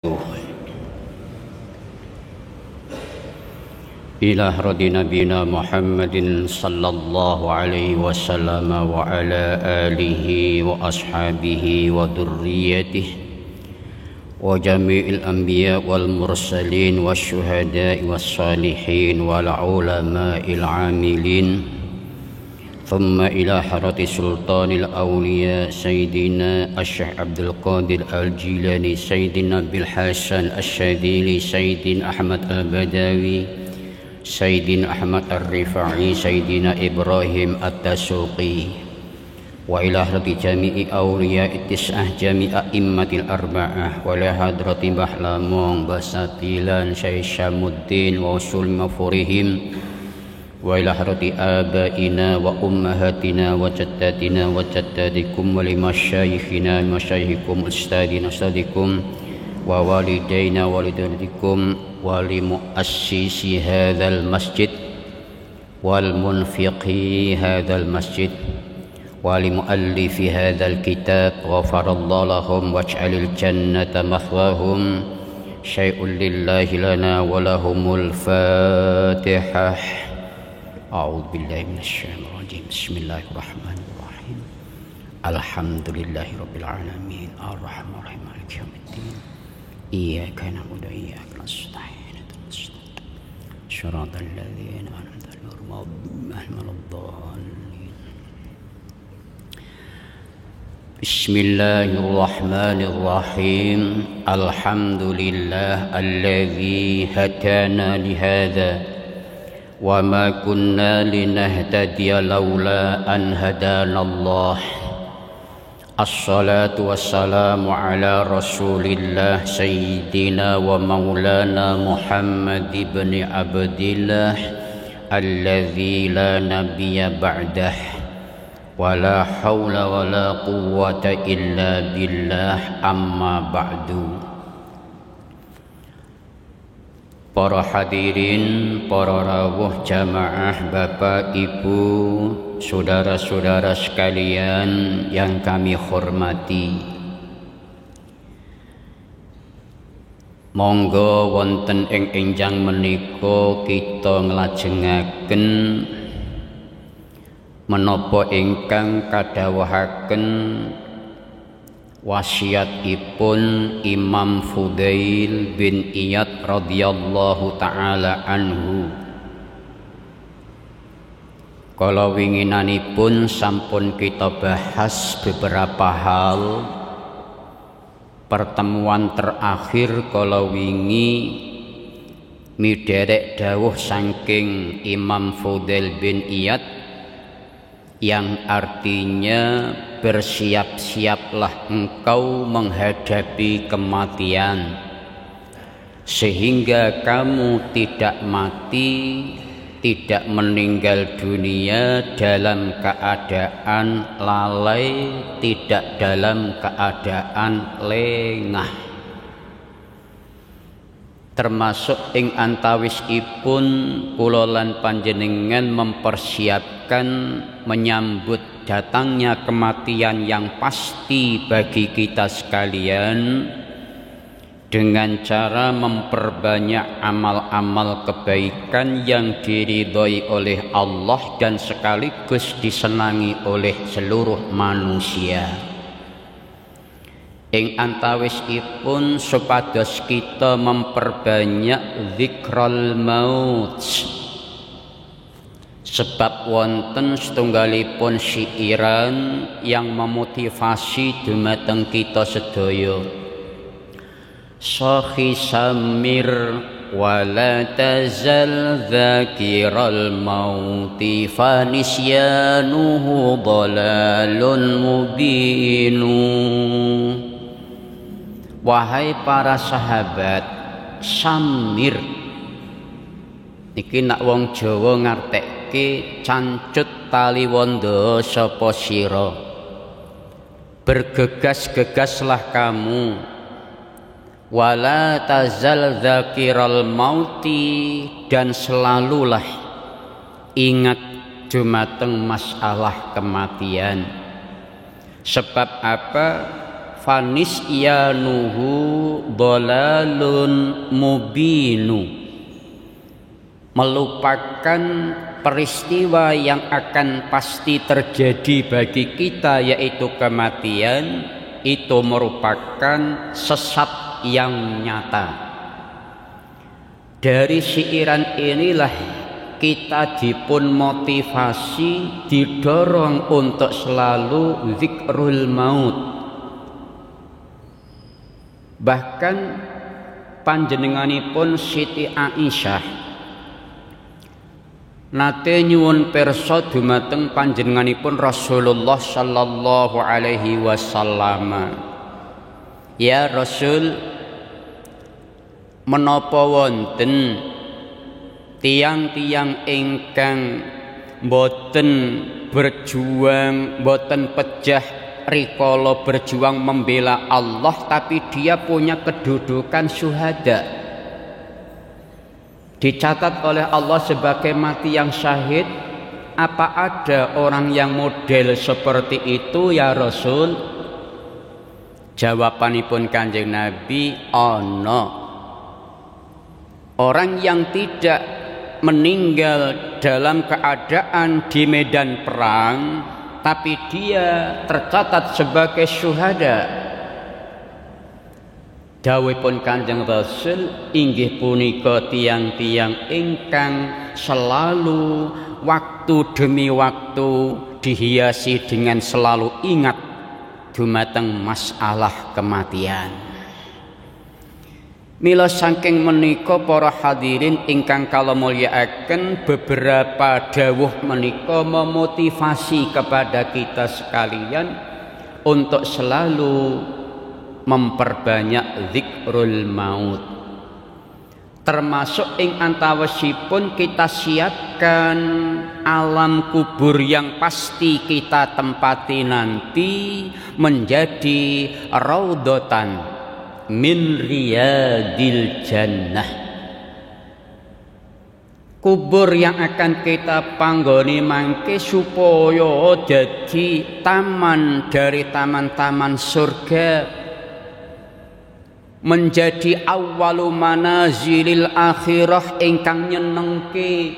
إلى رد نبينا محمد صلى الله عليه وسلم وعلى آله وأصحابه وذريته وجميع الأنبياء والمرسلين والشهداء والصالحين والعلماء العاملين ثم إلى حضرة سلطان الأولياء سيدنا الشيخ عبد القادر الجيلاني سيدنا بالحسن الشاذلي سيدنا أحمد البدوي سيدنا أحمد الرفاعي سيدنا إبراهيم الدسوقي وإلى حضرة جميع أولياء التسعة جميع أئمة الأربعة وإلى حضرة بحلمون بساتيلان شيخ شامودين ووصول مفورهم وإلى حضرة آبائنا وأمهاتنا وجداتنا وجداتكم ولمشايخنا مشايخكم أستاذنا أستاذكم ووالدينا والديكم ولمؤسسي هذا المسجد والمنفقي هذا المسجد ولمؤلف هذا الكتاب غفر الله لهم واجعل الجنة مثواهم شيء لله لنا ولهم الفاتحة. أعوذ بالله من الشيطان الرجيم. بسم الله الرحمن الرحيم. الحمد لله رب العالمين الرحمن الرحيم مالك يوم الدين إياك نعبد وإياك نستعين صراط الذين أنعمت عليهم غير الضالين. بسم الله الرحمن الرحيم. الحمد لله الذي هدانا لهذا وما كنا لنهتدي لولا أن هدانا الله. الصلاة والسلام على رسول الله سيدنا ومولانا محمد بن عبد الله الذي لا نبي بعده ولا حول ولا قوة إلا بالله. أما بعد. Para hadirin, para rawuh jamaah, bapak, ibu, saudara-saudara sekalian yang kami hormati. Monggo wonten ing enjang menika kita nglajengaken menapa ingkang kadhawuhaken wasiatipun Imam Fudail bin Iyad radhiyallahu taala anhu. Kala winginanipun sampun kita bahas beberapa hal. Pertemuan terakhir kala wingi miderek dawuh saking Imam Fudail bin Iyad yang artinya bersiap-siaplah engkau menghadapi kematian sehingga kamu tidak mati, tidak meninggal dunia dalam keadaan lalai, tidak dalam keadaan lengah. Termasuk ing antawisipun kula lan panjenengan mempersiapkan menyambut datangnya kematian yang pasti bagi kita sekalian dengan cara memperbanyak amal-amal kebaikan yang diridhoi oleh Allah dan sekaligus disenangi oleh seluruh manusia. Ing antawisipun supados kita memperbanyak zikrul maut. Sebab wonten setunggalipun syairan yang memotivasi dumateng kita sedaya. Sakhi samir wala tazal dzakiral mauti fanisyanuhu dhalalun mubinu. Wahai para sahabat, samir niki nak wong Jawa ngartekke cancut tali wanda sapa sira. Bergegas-gegaslah kamu. Wala tazal dzakiral mauti, dan selalulah ingat dumateng masalah kematian. Sebab apa? fanisyanuhu dhalalun mubinu, melupakan peristiwa yang akan pasti terjadi bagi kita yaitu kematian, itu merupakan sesat yang nyata. Dari siiran inilah kita dipun motivasi, didorong untuk selalu zikrul maut. Bahkan panjenenganipun Siti Aisyah nate nyuwun pirsa dumateng panjenenganipun Rasulullah sallallahu alaihi wasallam, ya Rasul, menapa wonten tiang-tiang ingkang boten berjuang, boten pejah rikala berjuang membela Allah, tapi dia punya kedudukan syuhada, dicatat oleh Allah sebagai mati yang syahid. Apa ada orang yang model seperti itu ya Rasul? Jawabanipun Kanjeng Nabi, ana. Orang yang tidak meninggal dalam keadaan di medan perang, tapi dia tercatat sebagai syuhada. Dawuhipun Kanjeng Rasul, inggih punika tiang-tiang ingkang selalu waktu demi waktu dihiasi dengan selalu ingat dumateng masalah kematian. Mila saking menika para hadirin ingkang kala mulyakaken, beberapa dawuh menika memotivasi kepada kita sekalian untuk selalu memperbanyak zikrul maut. Termasuk ing antawasipun kita siapkan alam kubur yang pasti kita tempati nanti menjadi raudhatan min riyadil jannah. Kubur yang akan kita panggoni mangke supaya jadi taman dari taman-taman surga, menjadi awwalu manazilil akhirah ingkang nyenengke,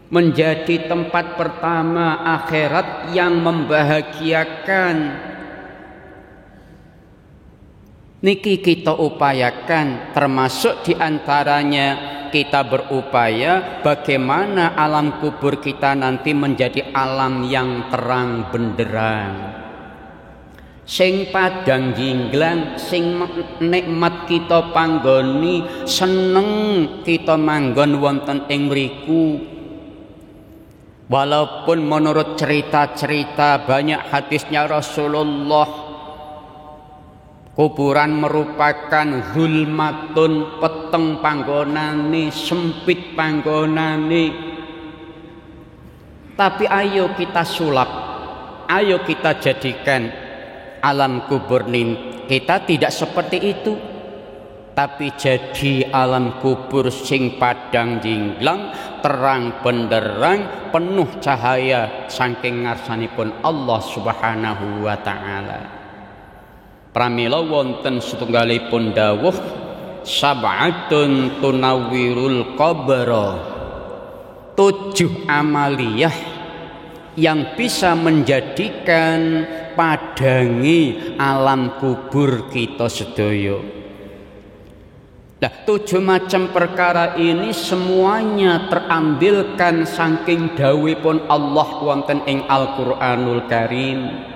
menjadi tempat pertama akhirat yang membahagiakan. Niki kita upayakan, termasuk diantaranya kita berupaya bagaimana alam kubur kita nanti menjadi alam yang terang benderang, sing padang jinglang, sing nikmat kita panggoni, seneng kita manggon wonten ing mriku. Walaupun menurut cerita-cerita banyak hadisnya Rasulullah, kuburan merupakan zulmatun, peteng panggonane, sempit panggonane. Tapi ayo kita sulap, ayo kita jadikan alam kubur kita tidak seperti itu, tapi jadi alam kubur sing padang jinglang, terang benderang, penuh cahaya saking ngarsanipun Allah Subhanahu wa taala. Pramila wonten setunggalipun dawuh, sab'atun tunawwirul qabra, 7 amaliyah yang bisa menjadikan padangi alam kubur kita sedaya. Nah, 7 macam perkara ini semuanya terambilkan saking dawuhipun Allah wonten ing Al-Qur'anul Karim.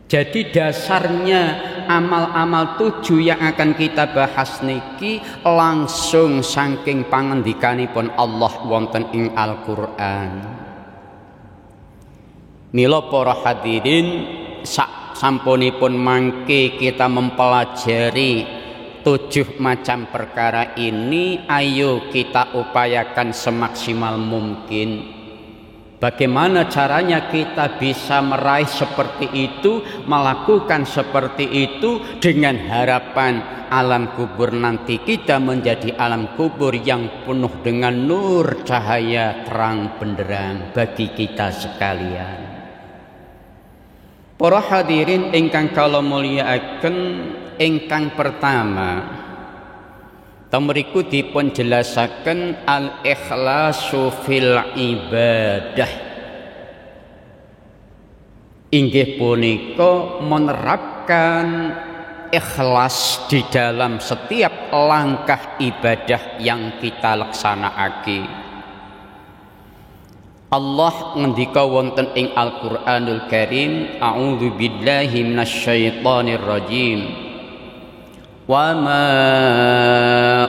Jadi dasarnya amal-amal 7 yang akan kita bahas niki langsung saking pangendikanipun Allah wonten ing Al-Qur'an. Mila para hadirin, sampunipun mangke kita mempelajari 7 macam perkara ini, ayo kita upayakan semaksimal mungkin. Bagaimana caranya kita bisa meraih seperti itu, melakukan seperti itu, dengan harapan alam kubur nanti kita menjadi alam kubur yang penuh dengan nur cahaya terang benderang bagi kita sekalian. Para hadirin ingkang kula mulyakaken, ingkang pertama tamriku dipun jelasaken al-ikhlasu fil ibadah. Inggih punika menerapkan ikhlas di dalam setiap langkah ibadah yang kita laksanakake. Allah ngendika wonten ing Al-Qur'anul Karim, a'udzu billahi minasyaitonir rajim. Wa ma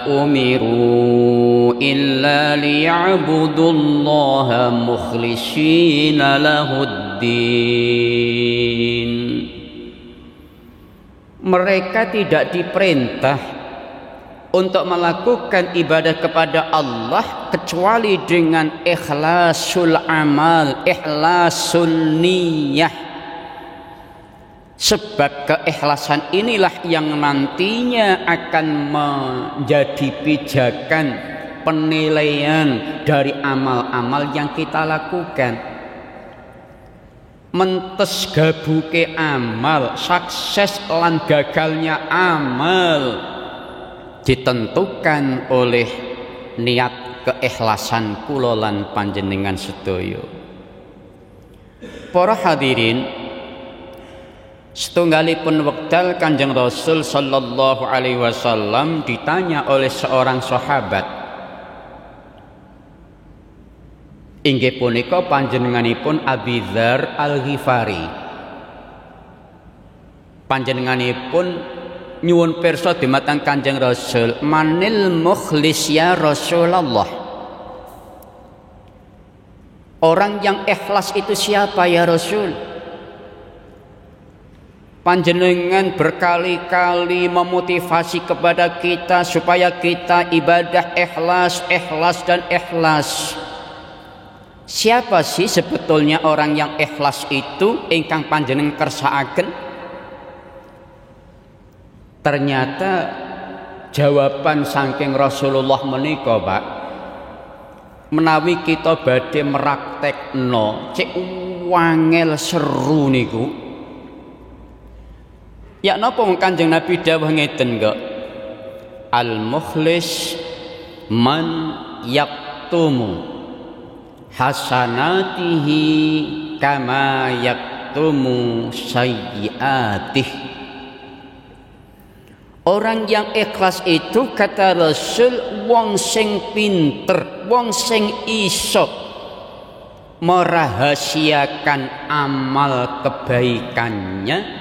umiru illa liya'budullaha mukhlishina lahuddin. Mereka tidak diperintah untuk melakukan ibadah kepada Allah kecuali dengan ikhlasul amal, ikhlasun niyah. Sebab keikhlasan inilah yang nantinya akan menjadi pijakan penilaian dari amal-amal yang kita lakukan. Mentes gabuke amal, sukses lan gagalnya amal ditentukan oleh niat keikhlasan kula lan panjenengan sedaya. Para hadirin, setunggalipun wekdal Kanjeng Rasul sallallahu alaihi wasallam ditanya oleh seorang sahabat. Inggih punika panjenenganipun Abi Dzar Al-Ghifari. Panjenenganipun nyuwun pirsa dumateng Kanjeng Rasul, manil mukhlis ya Rasulullah. Orang yang ikhlas itu siapa ya Rasul? Panjenengan berkali-kali memotivasi kepada kita supaya kita ibadah ikhlas, ikhlas dan ikhlas. Siapa sih sebetulnya orang yang ikhlas itu ingkang panjenengan kersakaken? Ternyata jawaban saking Rasulullah menika, Pak, menawi kita badhe meraktekno cek wangel seru niku. Ya napa Kanjeng Nabi dawuh ngeten kok? Al-mukhlis man yaktumu hasanatihi kama yaktumu sayyiatihi. Orang yang ikhlas itu, kata Rasul, wong sing pinter, wong sing iso merahasiakan amal kebaikannya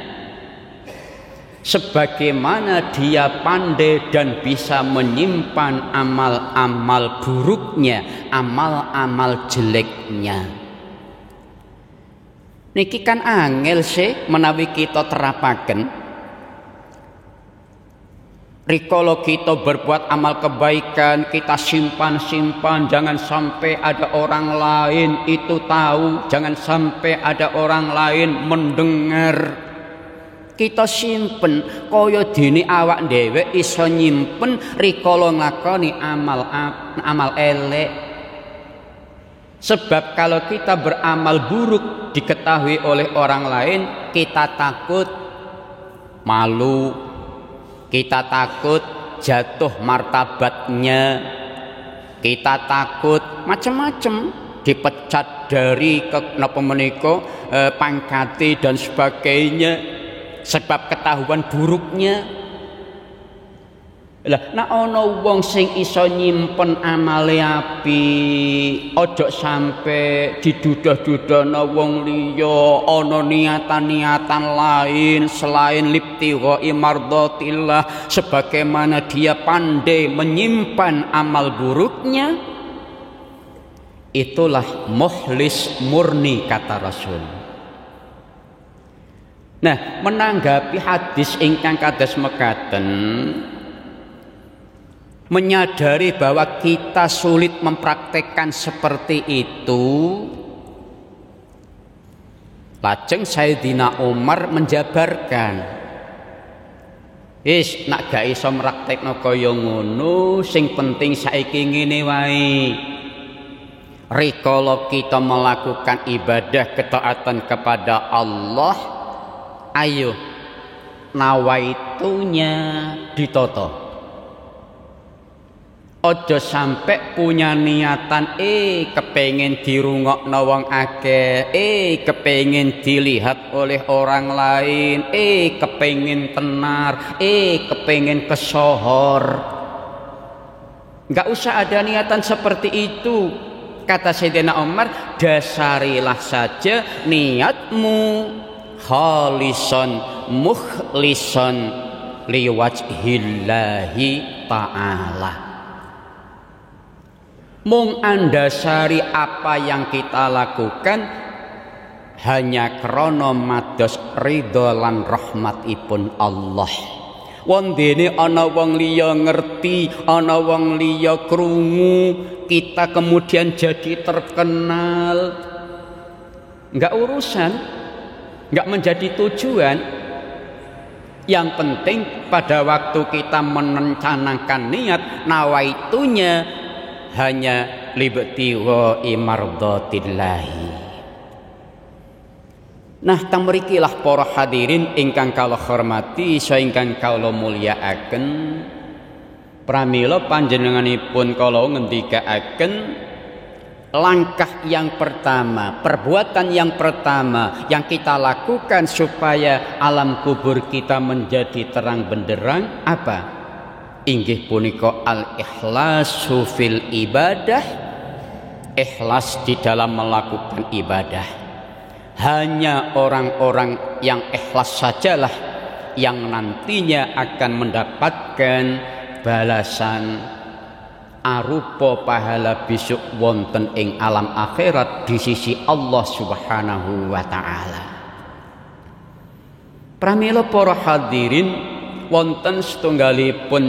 sebagaimana dia pandai dan bisa menyimpan amal-amal buruknya, amal-amal jeleknya. Niki kan angel sih menawi kita terapaken. Rikala kita berbuat amal kebaikan, kita simpan-simpan, jangan sampai ada orang lain itu tahu, jangan sampai ada orang lain mendengar. Kita simpen kaya dene awak dhewe iso nyimpen rikala nglakoni amal elek. Sebab kalau kita beramal buruk diketahui oleh orang lain, kita takut malu. Kita takut jatuh martabatnya, kita takut macam-macam, dipecat dari napa menika pangkate dan sebagainya sebab ketahuan buruknya. Lah nek ana wong sing iso nyimpen amale apik, aja sampe didudah-dudana wong liya, ana niatan-niatan lain selain libtigha mardatillah, sebagaimana dia pandai menyimpan amal buruknya. Itulah mukhlis murni, kata Rasul. Nah, menanggapi hadis ingkang kados mekaten, menyadari bahwa kita sulit mempraktekkan seperti itu, lajeng Sayyidina Umar menjabarkan, nak gak iso mraktekno kaya ngono, sing penting saiki ngene wae. Rikala kita melakukan ibadah ketaatan kepada Allah, Ayo nawaitunya ditoto. Ojo sampai punya niatan kepengen dirungokno wong akeh, kepengen dilihat oleh orang lain, kepengen tenar, kepengen kesohor. Enggak usah ada niatan seperti itu. Kata Sayyidina Umar, dasarilah saja niatmu khalisan mukhlisan liwajhillahi ta'ala. Mung andasari apa yang kita lakukan hanya krana mados ridho lan rahmatipun Allah. Wondene ana wong liya ngerti, ana wong liya krungu, kita kemudian jadi terkenal. Enggak urusan, enggak menjadi tujuan. Yang penting pada waktu kita merencanakan niat nawaitunya hanya libtigha mardatillahi. Nah, tamrikilah para hadirin ingkang kula hormati saha ingkang kula mulyakaken. Pramila panjenenganipun kula ngendikaaken langkah yang pertama, perbuatan yang pertama yang kita lakukan supaya alam kubur kita menjadi terang benderang apa? Inggih punika al-ikhlasu fil ibadah, ikhlas di dalam melakukan ibadah. Hanya orang-orang yang ikhlas sajalah yang nantinya akan mendapatkan balasan arupa pahala besok wonten ing alam akhirat di sisi Allah Subhanahu wa taala. Pramila para hadirin, wonten setunggalipun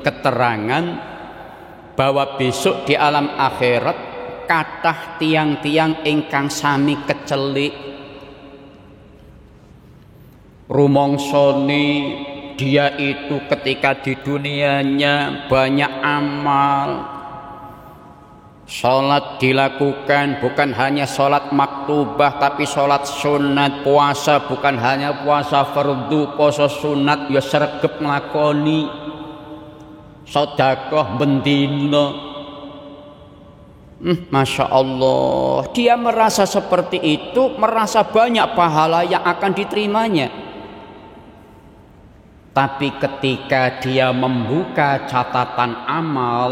keterangan bahwa besok di alam akhirat kathah tiang-tiang ingkang sami kecelik rumongsoni dia itu ketika di dunianya banyak amal, sholat dilakukan bukan hanya sholat maktubah tapi sholat sunat, puasa bukan hanya puasa fardu, poso sunat ya sregep nglakoni, sedekah bendina. Masya Allah, dia merasa seperti itu, merasa banyak pahala yang akan diterimanya. Tapi ketika dia membuka catatan amal,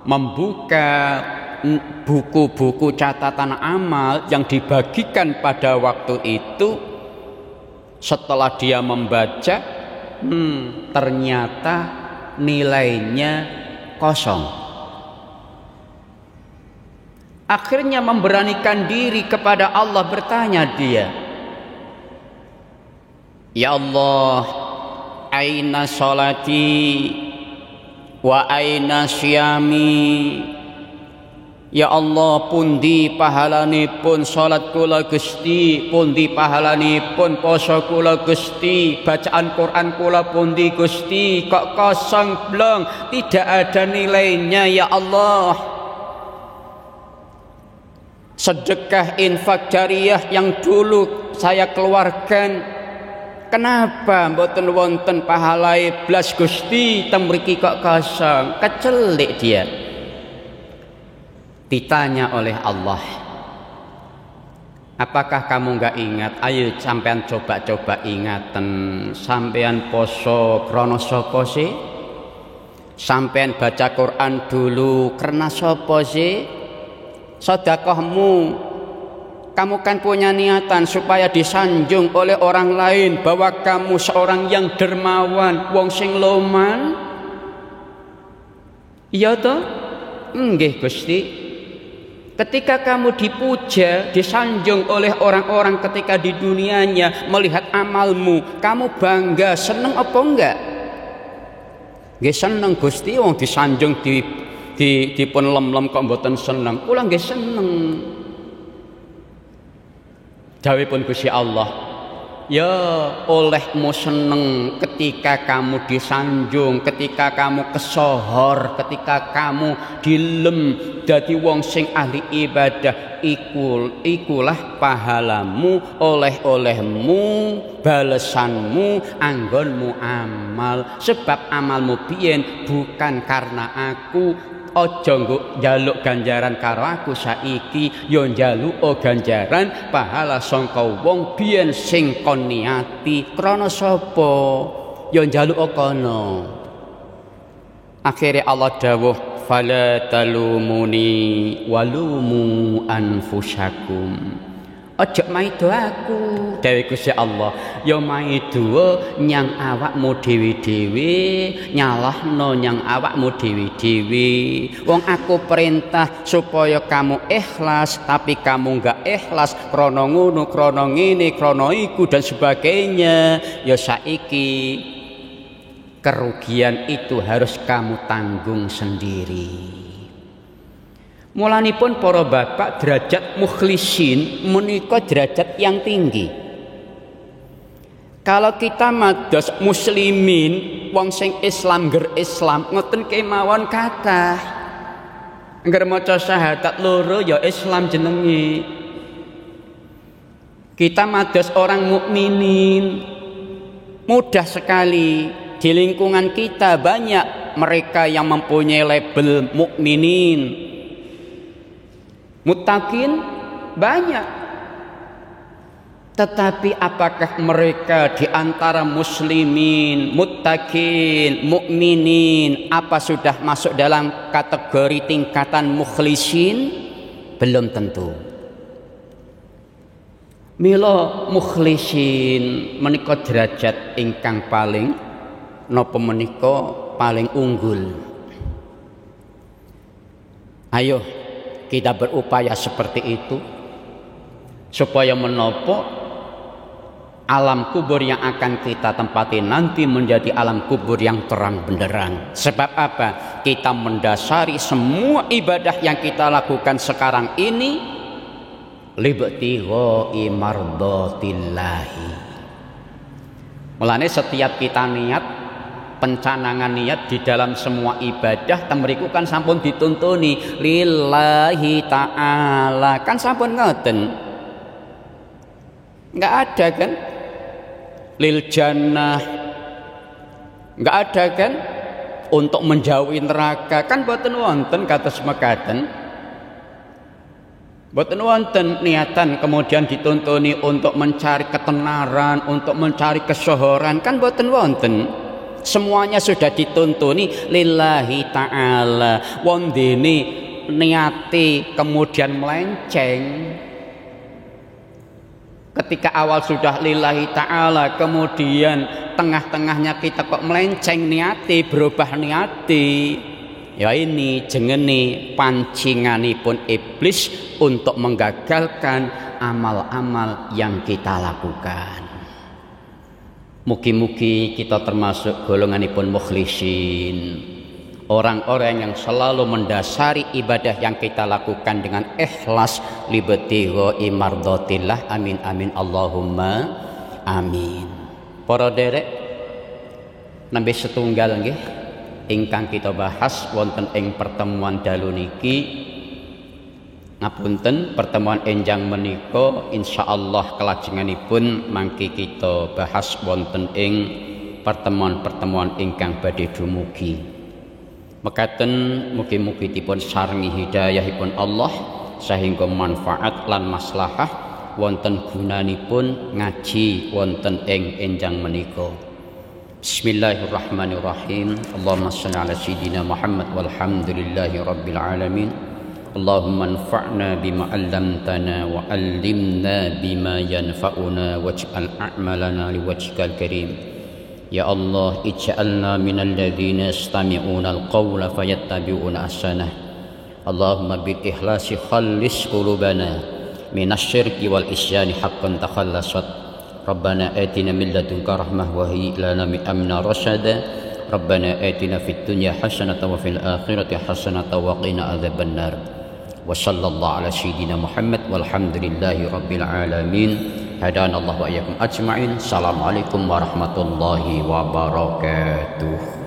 membuka buku-buku catatan amal yang dibagikan pada waktu itu, setelah dia membaca, ternyata nilainya kosong. Akhirnya memberanikan diri kepada Allah, bertanya dia, ya Allah, aina sholati wa aina syami. Ya Allah, pundi pahalanipun salat kula Gusti, pundi pahalanipun poso kula Gusti, bacaan Quran kula pundi Gusti, kok kosong blong, tidak ada nilainya ya Allah. Sedekah infak jariyah yang dulu saya keluarkan, kenapa mboten wonten pahalai blas Gusti, temriki kok kosong, kecelik dia. Ditanya oleh Allah, apakah kamu enggak ingat? Ayo sampean coba-coba ingatan, sampean poso krana sapa sih? Sampean baca Quran dulu karena sapa sih? Sedekahmu, kamu kan punya niatan supaya disanjung oleh orang lain bahwa kamu seorang yang dermawan, wong sing loman. Iya toh? Nggih Gusti. Ketika kamu dipuja, disanjung oleh orang-orang ketika di dunianya melihat amalmu, kamu bangga, seneng apa enggak? Nggih seneng Gusti, wong disanjung dipun lem-lem kok mboten seneng. Kula nggih seneng. Dawuhipun Gusti Allah, Ya olehmu seneng ketika kamu disanjung, ketika kamu kesohor, ketika kamu dilem dadi wong sing ahli ibadah. Ikulah pahalamu, oleh-olehmu, balesanmu, anggonmu amal. Sebab amalmu biyen bukan karena aku. Ojo njaluk ganjaran karo aku saiki, yo njaluk ganjaran pahala sangka wong biyen sing kon niati. Krana sapa? Yo njaluk kono. Akhire Allah dawuh, fala talumuni walumu anfusakum. Ojo maido aku, dewe Gusti Allah. Ya maido nyang awakmu dhewe-dhewe, nyalahno nyang awakmu dhewe-dhewe. Wong aku perintah supaya kamu ikhlas, tapi kamu enggak ikhlas krana ngono, krana ngene, krana iku dan sebagainya. Ya saiki kerugian itu harus kamu tanggung sendiri. Mulanipun para bapak, derajat mukhlisin menika derajat yang tinggi. Kalau kita mados muslimin, wong sing Islam ger Islam ngoten kemawon kathah. Ngger maca syahadat loro ya Islam jenenge. Kita mados orang mukminin mudah sekali. Di lingkungan kita banyak mereka yang mempunyai label mukminin. Muttaqin banyak, tetapi apakah mereka di antara muslimin, muttaqin, mukminin apa sudah masuk dalam kategori tingkatan mukhlisin? Belum tentu. Mila mukhlisin menika derajat ingkang paling napa menika paling unggul. Ayo kita berupaya seperti itu supaya menopo alam kubur yang akan kita tempati nanti menjadi alam kubur yang terang benderang. Sebab apa? Kita mendasari semua ibadah yang kita lakukan sekarang ini libtigha'i mardhatillahi. Mulane setiap kita niat pencanangan niat di dalam semua ibadah temriku kan sampun dituntuni lillahi ta'ala, kan sampun ngoten. Enggak ada kan lil jannah, enggak ada kan untuk menjauhi neraka, kan boten wonten kados mekaten. Boten wonten niatan kemudian dituntuni untuk mencari ketenaran, untuk mencari kesohoran, kan boten wonten. Semuanya sudah dituntuni lillahi ta'ala. Wondene niati kemudian melenceng. Ketika awal sudah lillahi ta'ala, kemudian tengah-tengahnya kita kok melenceng niati, berubah niati. Ya ini jengene pancinganipun iblis untuk menggagalkan amal-amal yang kita lakukan. Mugi-mugi kita termasuk golonganipun mukhlisin, orang-orang yang selalu mendasari ibadah yang kita lakukan dengan ikhlas libtigha'i mardhatillah. Amin amin Allahumma amin. Para derek nembe setunggal nggih ingkang kita bahas wonten ing pertemuan dalu niki. Ngapunten pertemuan enjang menika insyaallah kelajenganipun mangke kita bahas wonten ing pertemuan-pertemuan ingkang badhe dumugi. Mekaten mugi-mugi dipun sarengi hidayahipun Allah sehingga manfaat lan maslahah wonten gunanipun ngaji wonten ing enjang menika. Bismillahirrahmanirrahim. Allahumma shalli ala sayyidina Muhammad walhamdulillahi rabbil alamin. Allahumma anfa'na bima 'allamtana wa 'allimna bima yanfa'una waj'al a'malana liwajhikal karim. Ya Allah, ij'alna minal ladzina yastami'una al-qawla fayattabi'una ahsanah. Allahumma bil ikhlasi khallis qulubana minasyirki wal isyani haqqan takhallasat. Rabbana atina min ladunka rahmah wa hayyi lana min amrina rasyada. Rabbana atina fid dunya hasanatan wa fil akhirati hasanatan wa qina adzabannar. Wa sallallahu ala sayyidina Muhammad walhamdulillahi rabbil alamin. hadanallahu wa iyyakum ajmain. Assalamualaikum warahmatullahi wabarakatuh.